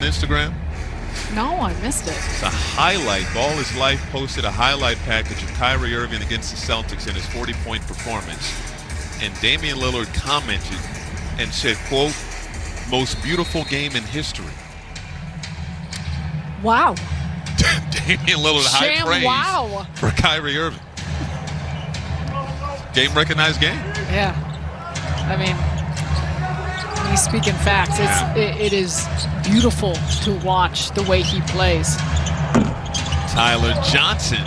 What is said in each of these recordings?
Instagram? No, I missed it. It's a highlight. Ball is Life posted a highlight package of Kyrie Irving against the Celtics in his 40-point performance. And Damian Lillard commented and said, quote, "most beautiful game in history." Wow. Damian Lillard, high praise wow. for Kyrie Irving. Game recognized game. Yeah. I mean, he's speaking facts. It is beautiful to watch the way he plays. Tyler Johnson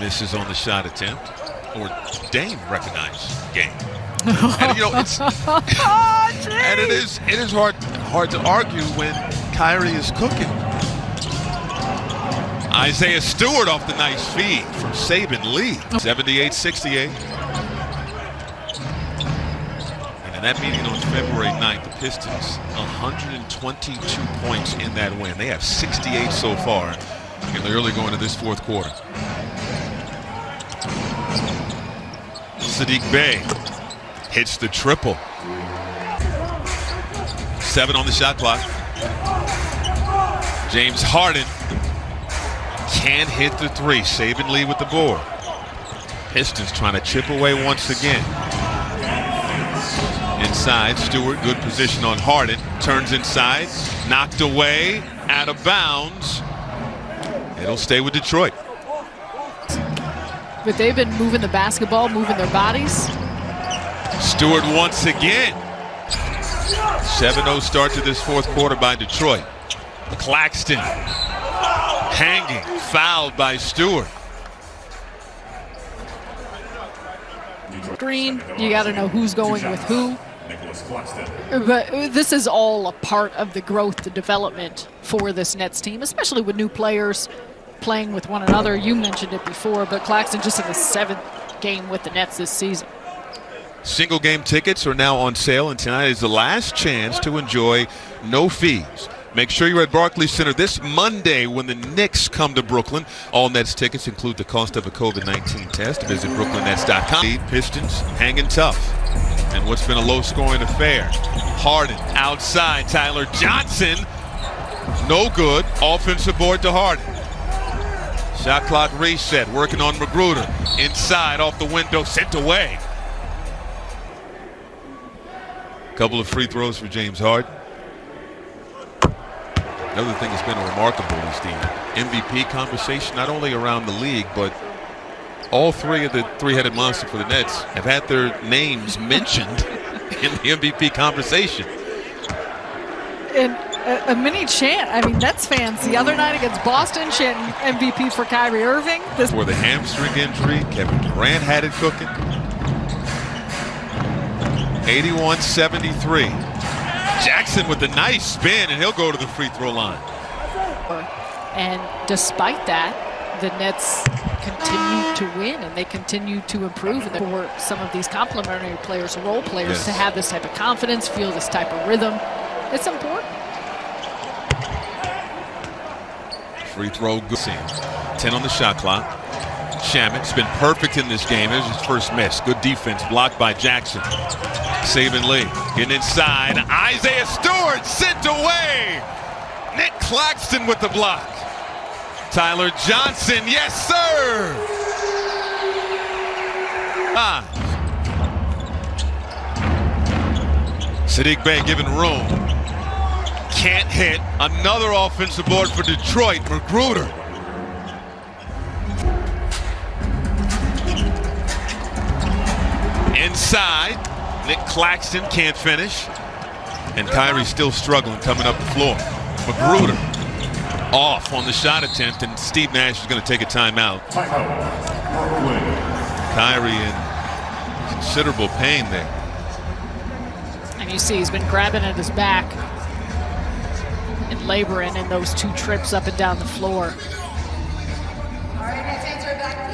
misses on the shot attempt, or Dame recognized game. And you know, it's and it is hard to argue when Kyrie is cooking. Isaiah Stewart off the nice feed from Saban Lee, 78-68. And in that meeting on February 9th, the Pistons 122 points in that win. They have 68 so far in the early going to this fourth quarter. Saddiq Bey hits the triple. 7 on the shot clock. James Harden can't hit the 3. Saban Lee with the board. Pistons trying to chip away once again. Inside, Stewart, good position on Harden. Turns inside, knocked away, out of bounds. It'll stay with Detroit. But they've been moving the basketball, moving their bodies. Stewart once again. 7-0 start to this fourth quarter by Detroit. Claxton hanging, fouled by Stewart. Green, you got to know who's going with who. But this is all a part of the growth, the development for this Nets team, especially with new players playing with one another. You mentioned it before, but Claxton just in the 7th game with the Nets this season. Single game tickets are now on sale, and tonight is the last chance to enjoy no fees. Make sure you're at Barclays Center this Monday when the Knicks come to Brooklyn. All Nets tickets include the cost of a COVID-19 test. Visit BrooklynNets.com. Pistons hanging tough. And what's been a low-scoring affair. Harden outside. Tyler Johnson, no good. Offensive board to Harden. Shot clock reset. Working on Magruder. Inside, off the window, sent away. Couple of free throws for James Harden. Another thing that's been remarkable is the MVP conversation, not only around the league, but all 3 of the three-headed monster for the Nets have had their names mentioned in the MVP conversation. And a mini chant. I mean, Nets fans the other night against Boston chanting MVP for Kyrie Irving. For the hamstring injury, Kevin Durant had it cooking. 81-73. Jackson with a nice spin, and he'll go to the free throw line. And despite that, the Nets continue to win, and they continue to improve. And for some of these complementary players, role players, to have this type of confidence, feel this type of rhythm, it's important. Free throw, good. 10 on the shot clock. Shamit's been perfect in this game. There's his first miss. Good defense, blocked by Jackson. Saban Lee getting inside. Isaiah Stewart sent away. Nick Claxton with the block. Tyler Johnson, yes sir. Saddiq Bey giving room. Can't hit. Another offensive board for Detroit. Magruder. Inside. Nick Claxton can't finish. And Kyrie still struggling coming up the floor. Magruder off on the shot attempt, and Steve Nash is going to take a timeout. Kyrie in considerable pain there. And you see he's been grabbing at his back and laboring in those 2 trips up and down the floor.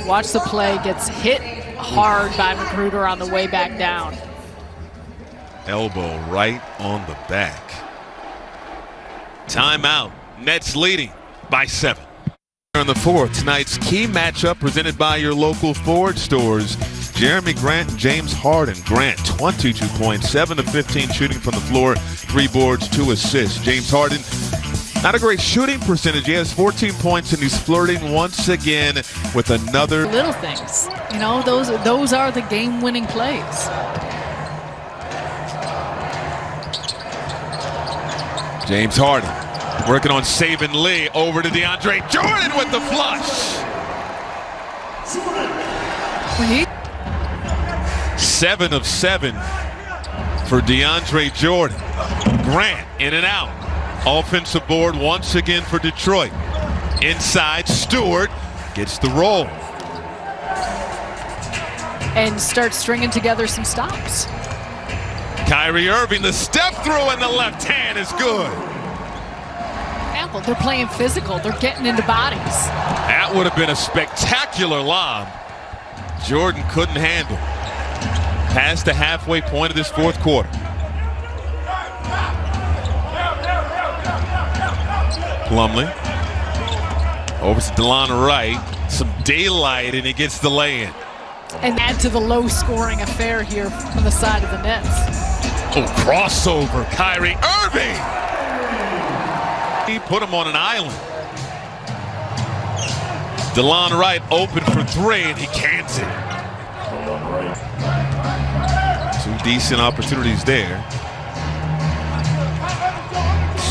Watch the play, gets hit hard by Magruder on the way back down. Elbow right on the back. Timeout. Nets leading by 7. In the fourth, tonight's key matchup presented by your local Ford stores. Jeremy Grant and James Harden. Grant, 22 points, 7 of 15 shooting from the floor, 3 boards, 2 assists. James Harden, Not a great shooting percentage. He has 14 points, and he's flirting once again with another. Little things, you know, those are the game-winning plays. James Harden working on saving Lee. Over to DeAndre Jordan with the flush. 7 of 7 for DeAndre Jordan. Grant in and out. Offensive board once again for Detroit. Inside, Stewart gets the roll. And starts stringing together some stops. Kyrie Irving, the step through in the left hand is good. They're playing physical. They're getting into bodies. That would have been a spectacular lob. Jordan couldn't handle. Past the halfway point of this fourth quarter. Plumlee over to DeLon Wright. Some daylight, and he gets the lay-in. And add to the low-scoring affair here on the side of the Nets. Oh, crossover. Kyrie Irving. He put him on an island. DeLon Wright open for 3, and he cans it. 2 decent opportunities there.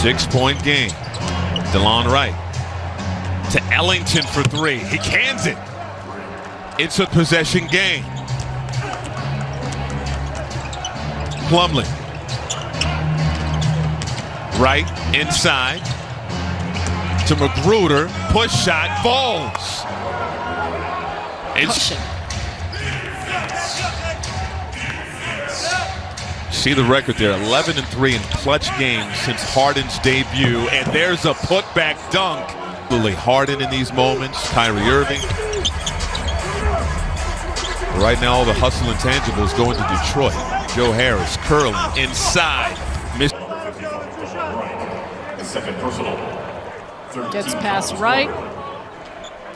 6-point game. DeLon Wright to Ellington for 3. He cans it. It's a possession game. Plumlee. Wright inside to Magruder. Push shot falls. It's see the record there, 11-3 in clutch games since Harden's debut, and there's a putback dunk. Lily Harden in these moments, Kyrie Irving. Right now, all the hustle intangibles going to Detroit. Joe Harris curling inside. Gets past Wright.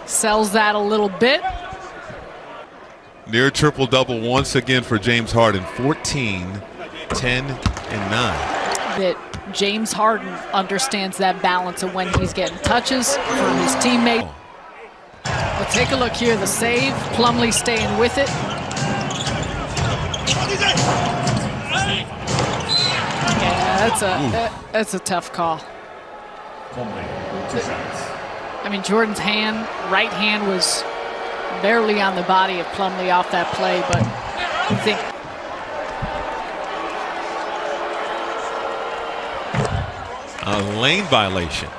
Sells that a little bit. Near triple-double once again for James Harden. 14, 10, and 9. That James Harden understands that balance of when he's getting touches from his teammate. Well, take a look here. The save. Plumlee staying with it. Yeah, that's a tough call. I mean, Jordan's right hand was barely on the body of Plumlee off that play, but I think a lane violation.